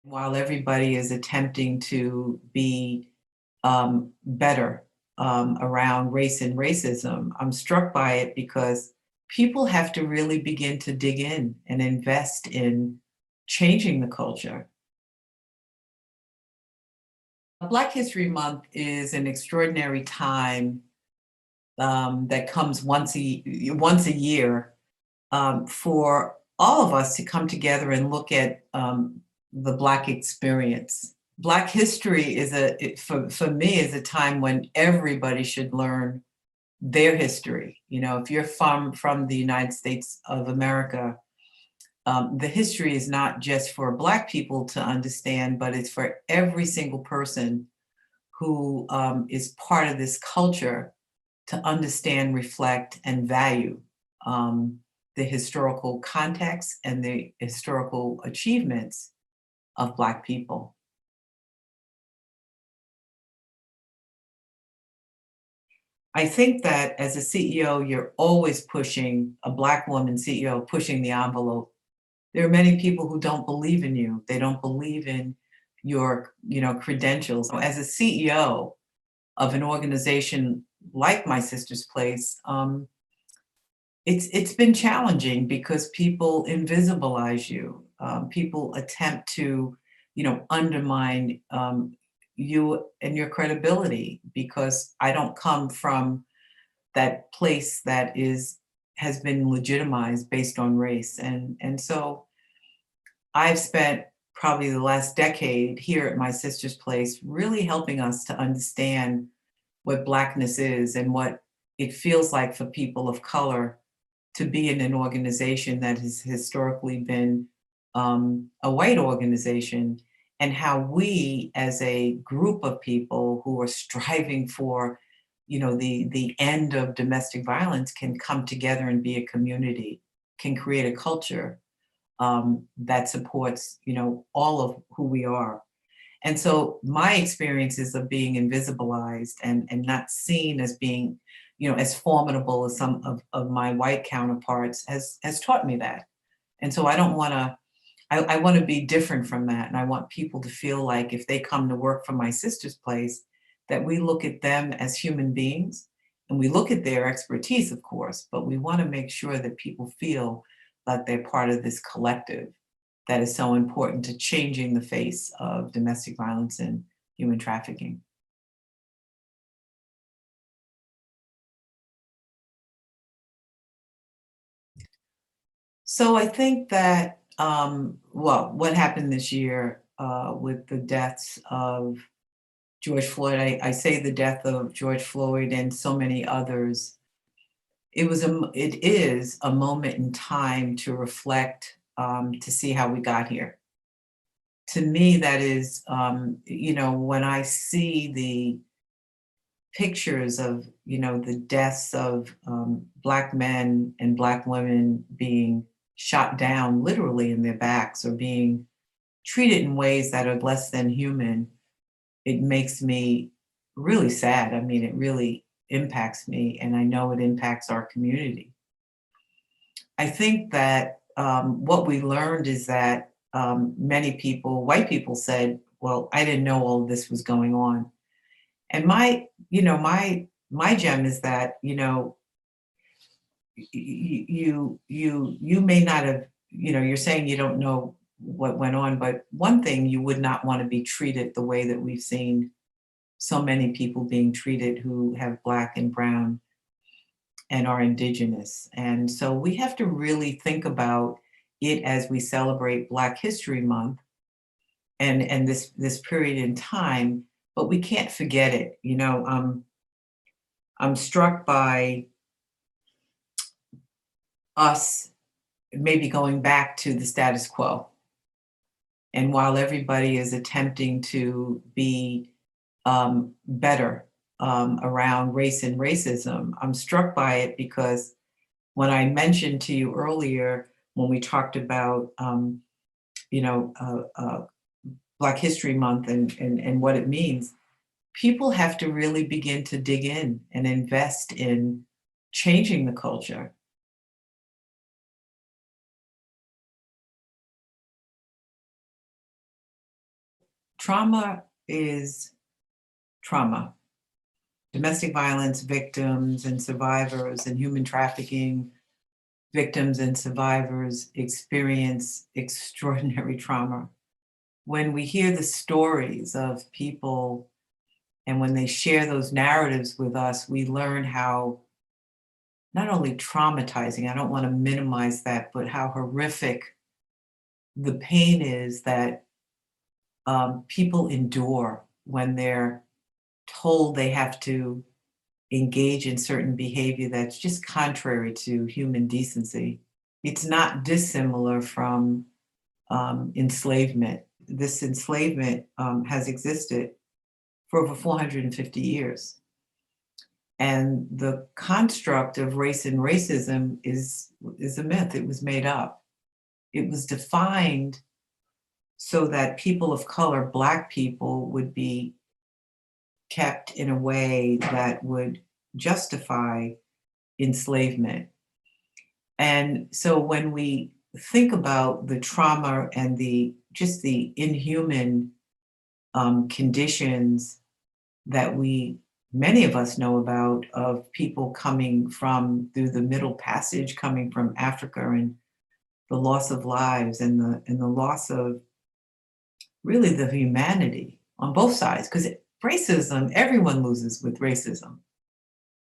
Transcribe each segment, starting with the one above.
While everybody is attempting to be better around race and racism, I'm struck by it because people have to really begin to dig in and invest in changing the culture. Black History Month is an extraordinary time that comes once a year for all of us to come together and look at the Black experience. Black history for me, is a time when everybody should learn their history. You know, if you're from the United States of America, the history is not just for Black people to understand, but it's for every single person who is part of this culture to understand, reflect, and value the historical context and the historical achievements of Black people. I think that as a CEO, you're always pushing a Black woman CEO, pushing the envelope. There are many people who don't believe in you. They don't believe in your, credentials. As a CEO of an organization like My Sister's Place, it's been challenging because people invisibilize you. People attempt to, undermine you and your credibility because I don't come from that place that has been legitimized based on race, and so I've spent probably the last decade here at My Sister's Place really helping us to understand what Blackness is and what it feels like for people of color to be in an organization that has historically been a white organization, and how we as a group of people who are striving for the end of domestic violence can come together and be a community, can create a culture that supports all of who we are. And so my experiences of being invisibilized and not seen as being, as formidable as some of my white counterparts has taught me that. And so I don't want to, I want to be different from that. And I want people to feel like if they come to work for My Sister's Place, that we look at them as human beings and we look at their expertise, of course, but we want to make sure that people feel that they're part of this collective that is so important to changing the face of domestic violence and human trafficking. So I think that, well, what happened this year with the deaths of George Floyd, I say the death of George Floyd and so many others, it is a moment in time to reflect, to see how we got here. To me, that is, when I see the pictures of, the deaths of Black men and Black women being shot down literally in their backs or being treated in ways that are less than human, it makes me really sad. I mean, it really impacts me, and I know it impacts our community. I think that what we learned is that many people, white people, said, "Well, I didn't know all this was going on." And my gem is that you may not have, you're saying you don't know what went on, but one thing, you would not want to be treated the way that we've seen so many people being treated who have Black and brown and are indigenous. And so we have to really think about it as we celebrate Black History Month and this period in time, but we can't forget it. I'm struck by us maybe going back to the status quo. And while everybody is attempting to be better around race and racism, I'm struck by it because when I mentioned to you earlier, when we talked about, you know, uh, uh, Black History Month and what it means, people have to really begin to dig in and invest in changing the culture. Trauma is trauma. Domestic violence victims and survivors and human trafficking victims and survivors experience extraordinary trauma. When we hear the stories of people and when they share those narratives with us, we learn how not only traumatizing, I don't want to minimize that, but how horrific the pain is that people endure when they're told they have to engage in certain behavior that's just contrary to human decency. It's not dissimilar from enslavement. This enslavement has existed for over 450 years. And the construct of race and racism is a myth. It was made up. It was defined so that people of color, Black people, would be kept in a way that would justify enslavement. And so when we think about the trauma and the just the inhuman conditions that many of us know about, of people coming from through the Middle Passage, coming from Africa, and the loss of lives and the loss of really the humanity on both sides, because racism, everyone loses with racism.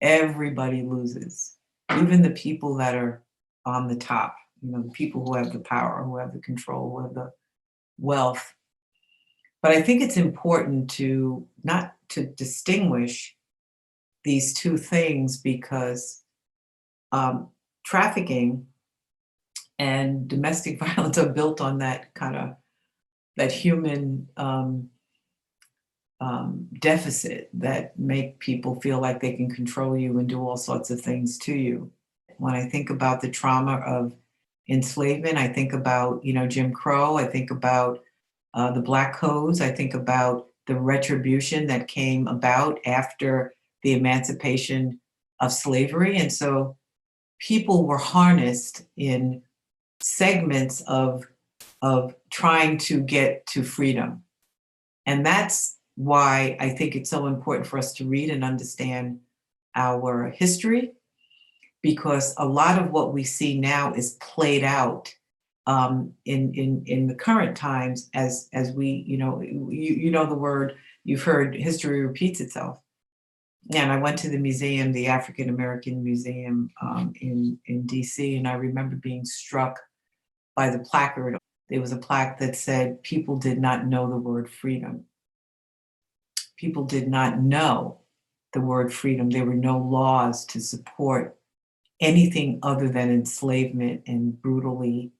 Everybody loses, even the people that are on the top, the people who have the power, who have the control, who have the wealth. But I think it's important to not to distinguish these two things, because trafficking and domestic violence are built on that kind of that human deficit that make people feel like they can control you and do all sorts of things to you. When I think about the trauma of enslavement, I think about Jim Crow. I think about the Black Codes. I think about the retribution that came about after the emancipation of slavery, and so people were harnessed in segments of trying to get to freedom. And that's why I think it's so important for us to read and understand our history, because a lot of what we see now is played out in the current times as we, you know the word, you've heard history repeats itself. And I went to the museum, the African American Museum in DC, and I remember being struck by the placard. There was a plaque that said, people did not know the word freedom. People did not know the word freedom. There were no laws to support anything other than enslavement and brutality.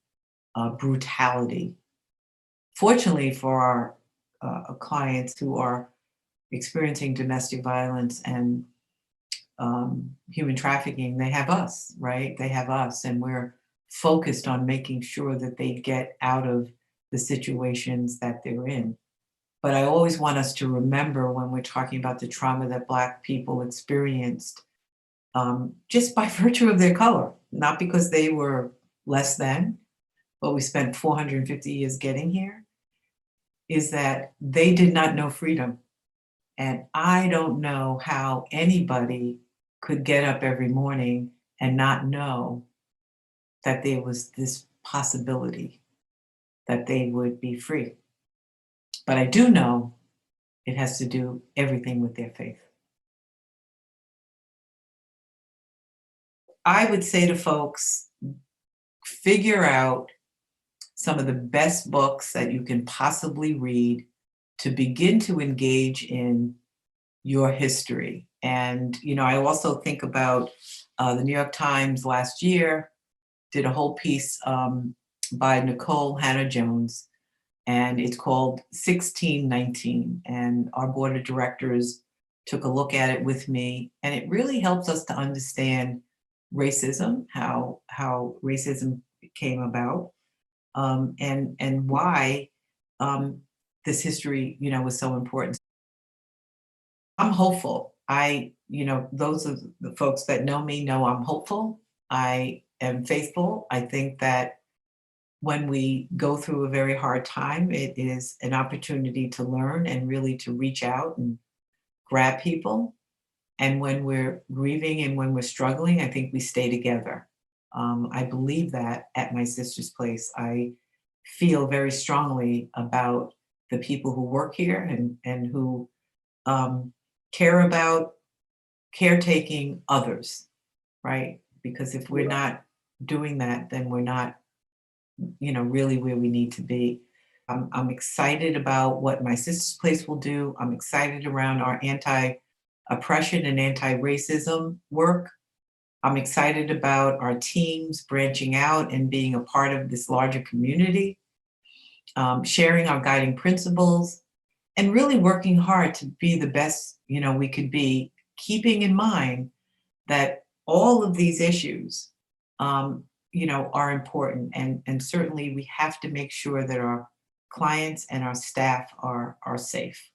Fortunately for our clients who are experiencing domestic violence and human trafficking, they have us, right? They have us, and we're focused on making sure that they get out of the situations that they're in. But I always want us to remember, when we're talking about the trauma that Black people experienced, just by virtue of their color, not because they were less than, but we spent 450 years getting here, is that they did not know freedom. And I don't know how anybody could get up every morning and not know that there was this possibility that they would be free. But I do know it has to do everything with their faith. I would say to folks, figure out some of the best books that you can possibly read to begin to engage in your history. And, I also think about the New York Times last year did a whole piece by Nicole Hannah-Jones, and it's called 1619. And our board of directors took a look at it with me, and it really helps us to understand racism, how racism came about, and why this history, was so important. I'm hopeful. Those of the folks that know me know I'm hopeful. I am faithful. I think that when we go through a very hard time, it is an opportunity to learn and really to reach out and grab people. And when we're grieving and when we're struggling, I think we stay together. I believe that at my sister's place. I feel very strongly about the people who work here and who um, care about caretaking others, right? Because if we're not doing that, then we're not, really where we need to be. I'm excited about what my sister's place will do. I'm excited around our anti-oppression and anti-racism work. I'm excited about our teams branching out and being a part of this larger community, sharing our guiding principles, and really working hard to be the best, we could be, keeping in mind that all of these issues, are important, and certainly we have to make sure that our clients and our staff are safe.